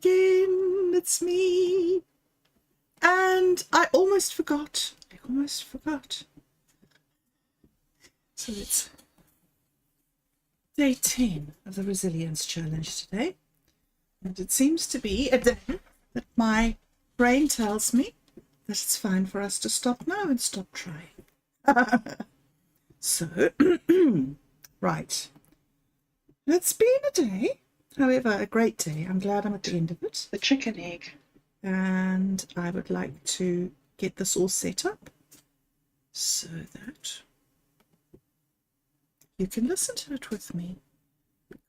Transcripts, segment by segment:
again. It's me. And I almost forgot. So it's day 10 of the Resilience Challenge today. And it seems to be a day that my brain tells me that it's fine for us to stop now and stop trying. So, right. It's been a day, however, a great day. I'm glad I'm at the end of it. The chicken egg. And I would like to get this all set up so that you can listen to it with me.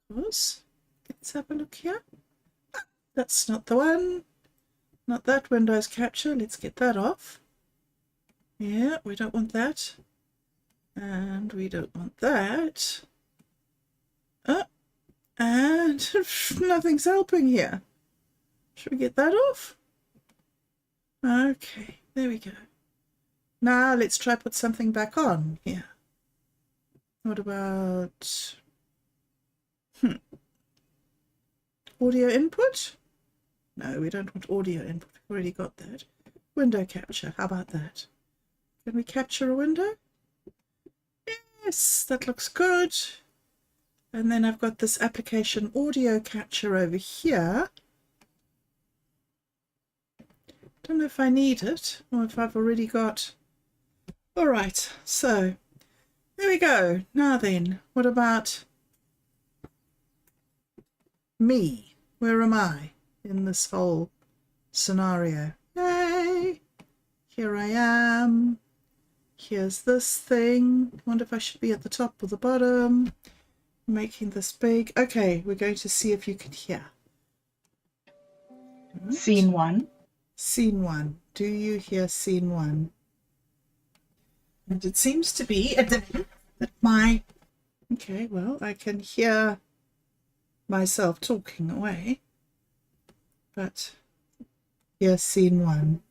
Because, let's have a look here. That's not the one. Not that Windows capture. Let's get that off. Yeah, we don't want that. And we don't want that. And nothing's helping here. Should we get that off? Okay, there we go. Now let's try put something back on here. What about audio input? No, we don't want audio input. We've already got that. Window capture, how about that? Can we capture a window? Yes, that looks good. And then I've got this application audio capture over here. Don't know if I need it or if I've already got. All right, so there we go. Now then, what about me? Where am I in this whole scenario? Yay! Here I am. Here's this thing. Wonder if I should be at the top or the bottom. Making this big. Okay, we're going to see if you can hear. Right. Scene 1. Scene 1. Do you hear scene 1? And it seems to be a day that my... Okay, well, I can hear myself talking away. But here's scene 1.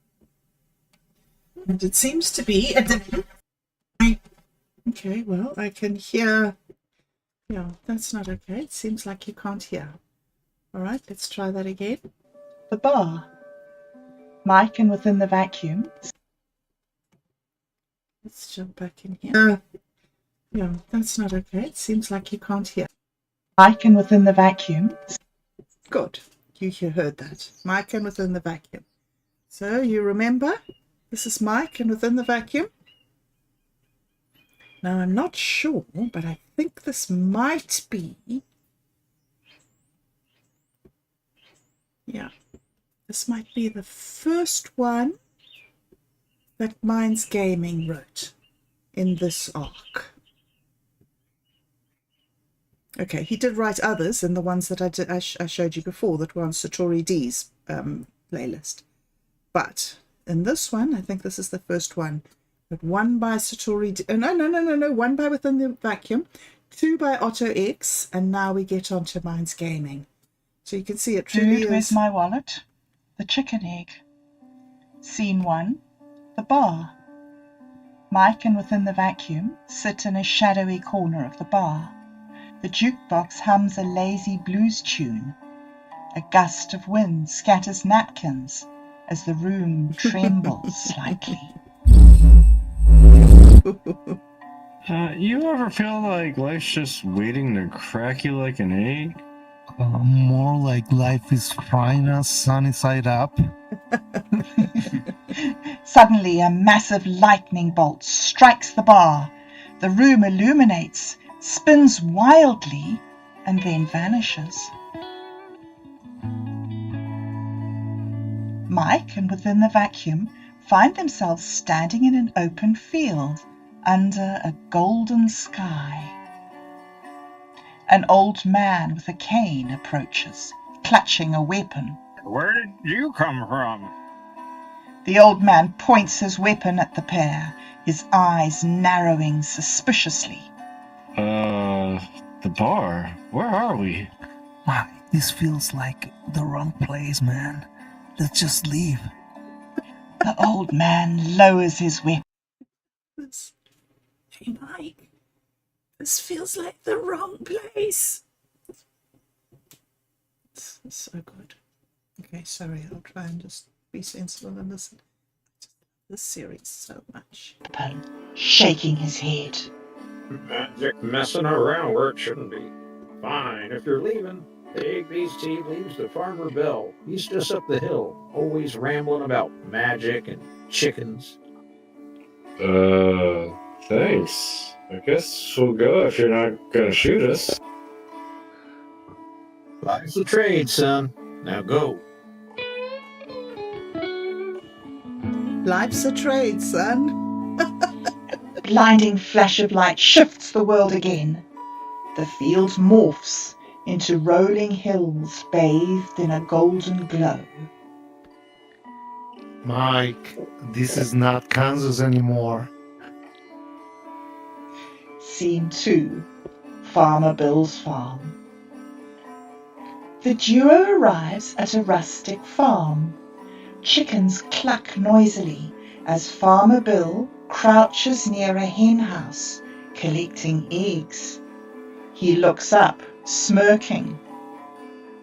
And it seems to be a day... Okay, well, I can hear... Yeah, that's not okay. It seems like you can't hear. All right, let's try that again. The bar. Mike and within the vacuum. Let's jump back in here. Yeah, that's not okay. It seems like you can't hear. Mike and within the vacuum. Good. You heard that. Mike and within the vacuum. So you remember, this is Mike and within the vacuum. Now I'm not sure, but I think this might be. Yeah. This might be the first one that Minds Gaming wrote in this arc. Okay, he did write others and the ones that I showed you before that were on Satori D's playlist. But in this one, I think this is the first one. But one by Satori D. No. One by Within the Vacuum, 2 by Otto X, and now we get on to Minds Gaming. So you can see it truly Dude, where's my wallet? The chicken egg. Scene 1. The bar. Mike and within the vacuum sit in a shadowy corner of the bar. The jukebox hums a lazy blues tune. A gust of wind scatters napkins as the room trembles slightly. You ever feel like life's just waiting to crack you like an egg? More like life is frying us sunny side up. Suddenly, a massive lightning bolt strikes the bar. The room illuminates, spins wildly, and then vanishes. Mike and within the vacuum find themselves standing in an open field under a golden sky. An old man with a cane approaches, clutching a weapon. Where did you come from? The old man points his weapon at the pair, his eyes narrowing suspiciously. The bar? Where are we? Why, this feels like the wrong place, man. Let's just leave. The old man lowers his weapon. Hey, Mike. This feels like the wrong place. It's so good. Okay, sorry, I'll try and just be sensible and listen. I just love this series so much. Shaking his head. Magic messing around where it shouldn't be. Fine, if you're leaving, take these tea leaves to Farmer Bill. He's just up the hill, always rambling about magic and chickens. Thanks. I guess we'll go if you're not gonna shoot us. Life's a trade, son. Now go. Life's a trade, son. Blinding flash of light shifts the world again. The field morphs into rolling hills bathed in a golden glow. Mike, this is not Kansas anymore. Scene 2. Farmer Bill's farm. The duo arrives at a rustic farm. Chickens cluck noisily as Farmer Bill crouches near a hen house, collecting eggs. He looks up, smirking.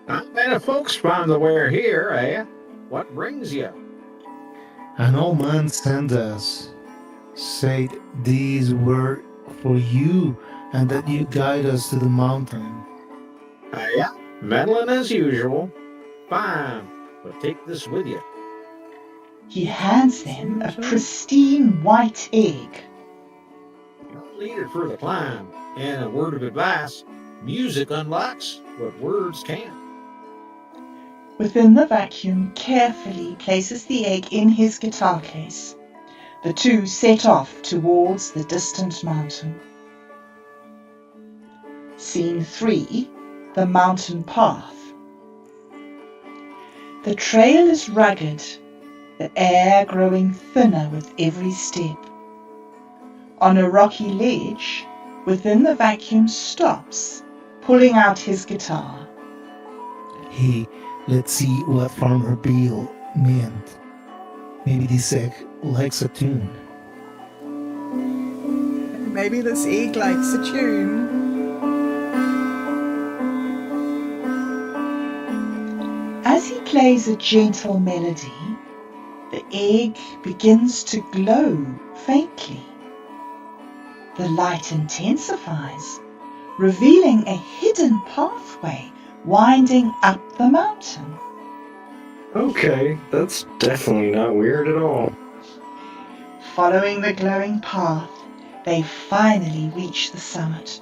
Not many folks found the way here, eh? What brings you? An old man sent us. Said these were for you and that you guide us to the mountain. Yeah, meddling as usual. Fine, but take this with you. He hands them a pristine white egg. Don't need it for the climb. And a word of advice, music unlocks what words can't. Within the vacuum, carefully places the egg in his guitar case. The two set off towards the distant mountain. Scene 3. The mountain path. The trail is rugged, the air growing thinner with every step. On a rocky ledge, within the vacuum stops, pulling out his guitar. Hey, let's see what Farmer Bill meant. Maybe this egg likes a tune. Maybe this egg likes a tune. As he plays a gentle melody, the egg begins to glow faintly. The light intensifies, revealing a hidden pathway winding up the mountain. Okay, that's definitely not weird at all. Following the glowing path, they finally reach the summit,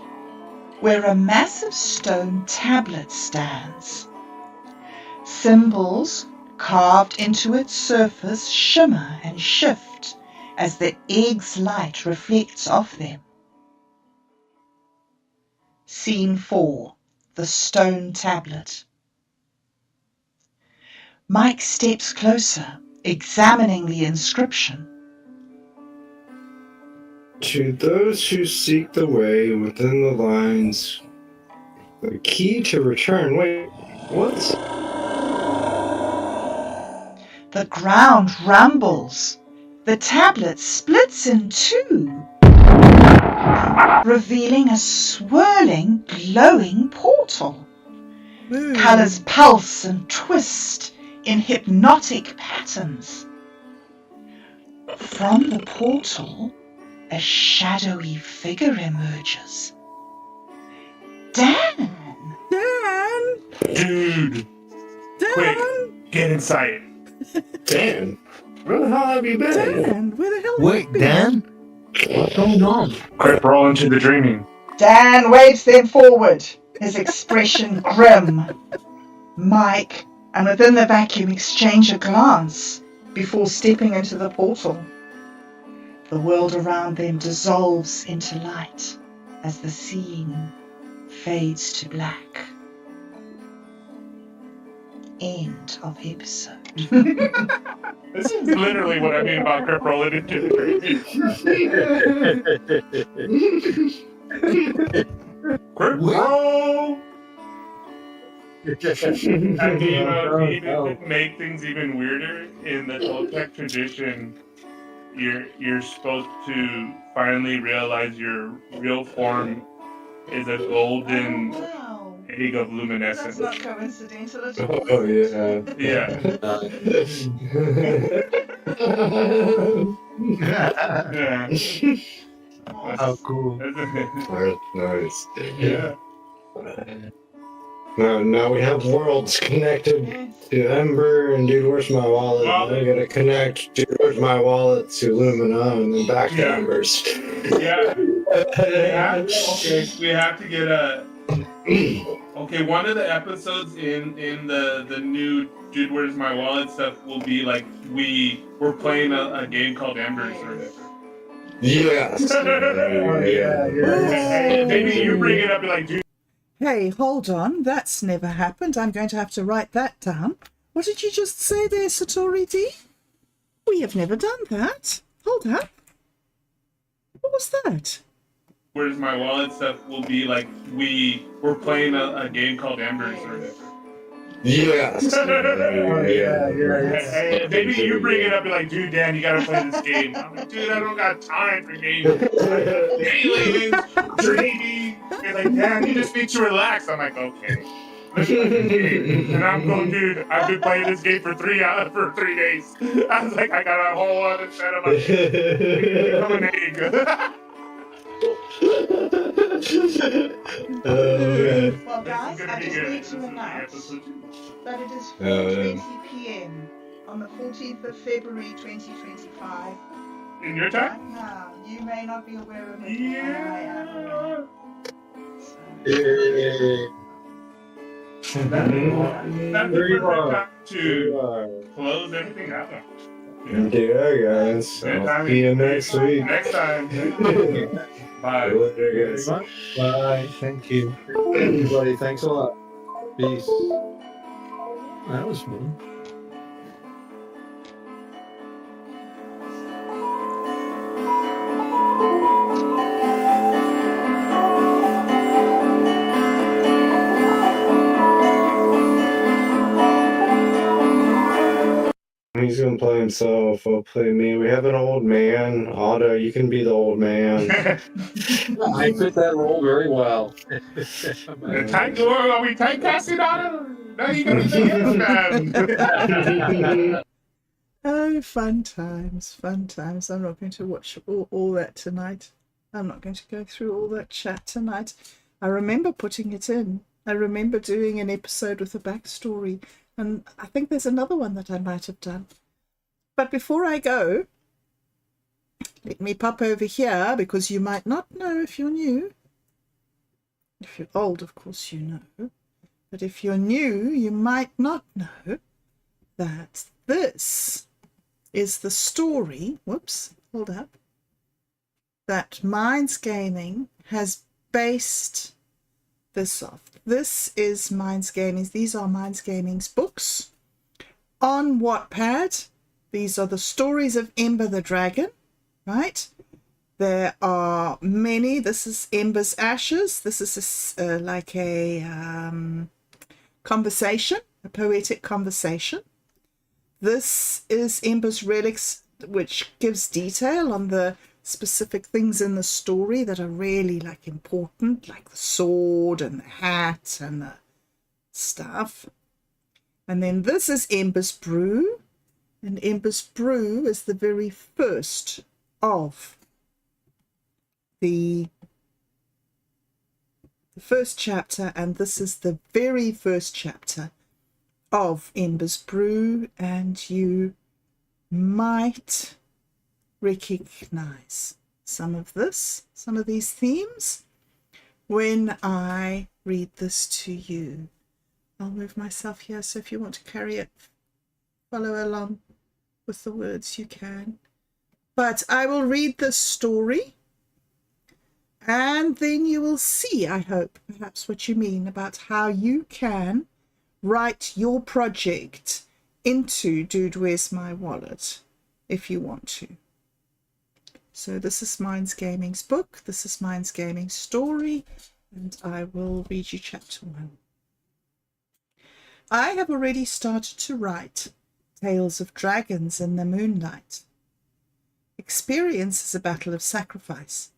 where a massive stone tablet stands. Symbols carved into its surface shimmer and shift as the egg's light reflects off them. Scene 4. The stone tablet. Mike steps closer, examining the inscription. To those who seek the way within the lines, the key to return. Wait, what? The ground rumbles. The tablet splits in two, revealing a swirling, glowing portal. Woo. Colours pulse and twist in hypnotic patterns. From the portal, a shadowy figure emerges. Dan! Dan! Dude, Dan! quick, get inside. Dan, where the hell have you been? Dan! Where the hell have Wait, you been? Dan? What's going on? Quick, roll into the dreaming. Dan waves them forward, his expression grim. Mike and within the vacuum exchange a glance before stepping into the portal. The world around them dissolves into light as the scene fades to black. End of episode. This is literally what I mean about quick, roll it into the dreaming. Quick, roll! And to even make things even weirder, in the Toltec tradition, you're supposed to finally realize your real form is a golden Wow. egg of That's luminescence. not coincidental at all. Oh, is yeah. it? Yeah. How cool. That's nice. Yeah. Now we have worlds connected Yes. to Ember and Dude, Where's My Wallet? Now we gotta connect Dude, Where's My Wallet to Lumina and then back to Yeah. Embers. Yeah. We have to get a. Okay, one of the episodes in the new Dude, Where's My Wallet stuff will be like we're playing a game called Embers or whatever. Yes. Hey, maybe you bring it up and like, dude. Hey, hold on. That's never happened. I'm going to have to write that down. What did you just say there, Satori D? We have never done that. Hold up. What was that? Where's My Wallet stuff will be like we're playing a game called Embers or whatever. Yes. Hey, maybe you bring it up and like, dude, Dan, you gotta play this game. I'm like, dude, I don't got time for games. Aliens, dreaming. You're like, Dan, you just need to relax. I'm like, okay. Let's play this game. And I'm going, dude, I've been playing this game for 3 hours, for 3 days. I was like, I got a whole other set of my become an egg. Well, guys, I just need to announce that it is 4:20 p.m. on the 14th of February 2025. In your time? Right now, you may not be aware of it. Yeah. I am aware. So, That's the perfect time to close everything out. Yeah, guys. I'll see you next week. Next time. Bye. Later, guys. Bye. Thank you. Everybody, thanks a lot. Peace. That was fun. He's gonna play himself. I'll play me. We have an old man. Otto, you can be the old man. I fit that role very well. Are we typecasting on it? No, you gotta be the man. Oh, fun times, fun times. I'm not going to watch all that tonight. I'm not going to go through all that chat tonight. I remember putting it in. I remember doing an episode with a backstory. And I think there's another one that I might have done. But before I go, let me pop over here because you might not know if you're new. If you're old, of course you know. But if you're new, you might not know that this is the story, whoops, hold up, that Minds Gaming has based this off. This is Minds Gaming's, these are Minds Gaming's books on Wattpad. These are the stories of Ember the Dragon, right? There are many. This is Ember's Ashes. This is like a conversation, a poetic conversation. This is Ember's Relics, which gives detail on the specific things in the story that are really like important, like the sword and the hat and the stuff. And then this is Ember's Brew, and Ember's Brew is the very first of the first chapter, and this is the very first chapter of Ember's Brew, and you might recognize some of these themes when I read this to you. I'll move myself here, so if you want to carry it, follow along with the words, you can. But I will read this story, and then you will see, I hope, perhaps what you mean about how you can write your project into Dude, Where's My Wallet, if you want to. So this is Minds Gaming's book, this is Minds Gaming's story, and I will read you chapter 1. I have already started to write tales of dragons in the moonlight. Experience is a battle of sacrifice,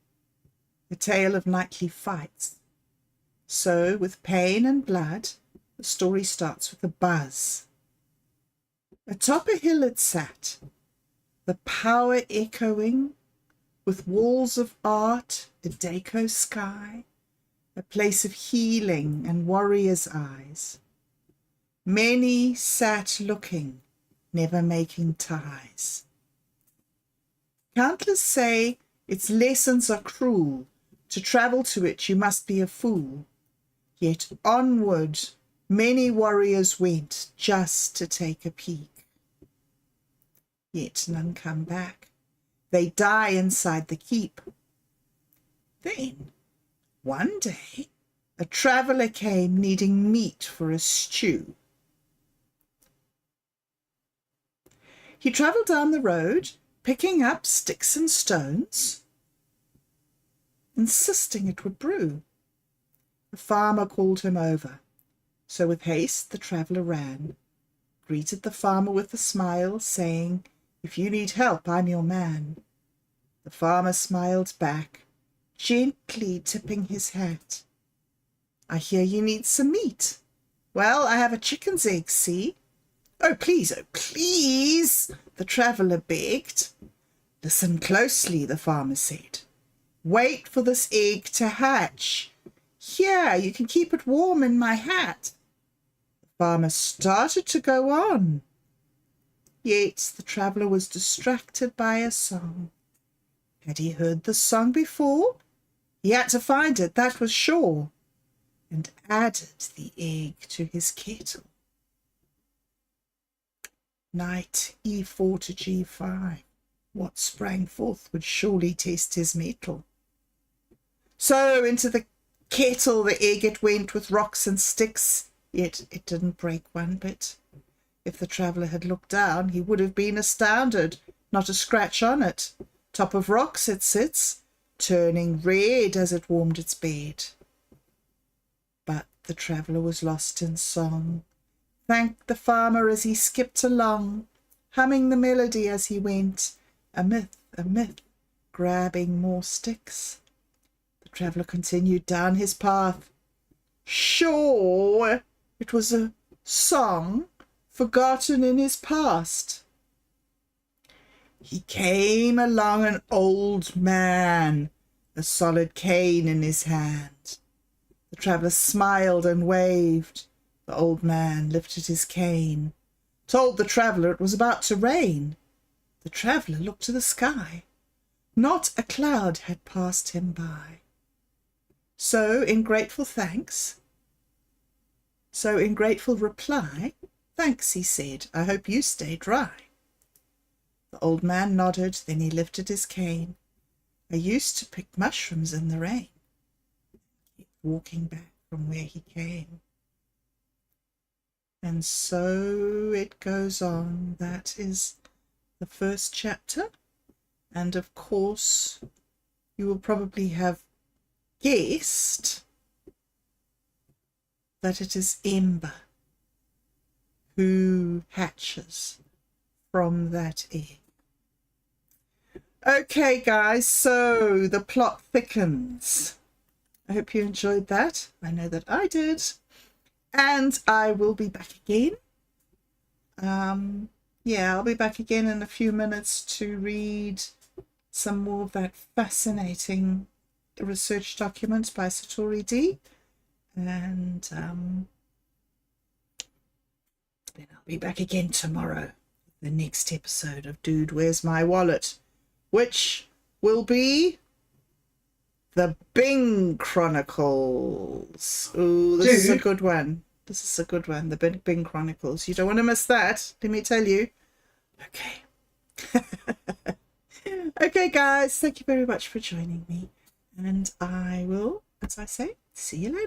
a tale of knightly fights, So, with pain and blood, the story starts with a buzz. Atop a hill it sat, the power echoing, with walls of art, a deco sky, a place of healing and warriors' eyes. Many sat looking, never making ties. Countless say its lessons are cruel, to travel to it you must be a fool. Yet onward many warriors went just to take a peek. Yet none come back. They die inside the keep. Then, one day, a traveller came needing meat for a stew. He travelled down the road, picking up sticks and stones, insisting it would brew. The farmer called him over, so with haste the traveller ran, greeted the farmer with a smile, saying, "If you need help, I'm your man." The farmer smiled back, gently tipping his hat. "I hear you need some meat. Well, I have a chicken's egg, see?" Oh, please, the traveller begged. "Listen closely," the farmer said. "Wait for this egg to hatch. Here, you can keep it warm in my hat." The farmer started to go on, yet the traveller was distracted by a song. Had he heard the song before? He had to find it, that was sure, and added the egg to his kettle. Knight e4 to g5. What sprang forth would surely test his mettle. So into the kettle the egg it went with rocks and sticks, yet it didn't break one bit. If the traveller had looked down, he would have been astounded. Not a scratch on it. Top of rocks it sits, turning red as it warmed its bed. But the traveller was lost in song, thanked the farmer as he skipped along, humming the melody as he went, a myth, grabbing more sticks. The traveller continued down his path. Sure, it was a song forgotten in his past. He came along an old man, a solid cane in his hand. The traveller smiled and waved. The old man lifted his cane, told the traveller it was about to rain. The traveller looked to the sky. Not a cloud had passed him by. So in grateful reply, "Thanks," he said, "I hope you stay dry." The old man nodded, then he lifted his cane. "I used to pick mushrooms in the rain." He kept walking back from where he came. And so it goes on. That is the first chapter. And of course, you will probably have guessed that it is Ember who hatches from that egg. Okay, guys, so the plot thickens. I hope you enjoyed that. I know that I did. And I will be back again. I'll be back again in a few minutes to read some more of that fascinating research document by Satori D. And then I'll be back again tomorrow, the next episode of Dude, Where's My Wallet? Which will be the Bing Chronicles. Ooh, this is a good one. This is a good one, the Bing Chronicles. You don't want to miss that, let me tell you. Okay. Okay, guys, thank you very much for joining me. And I will, as I say, see you later.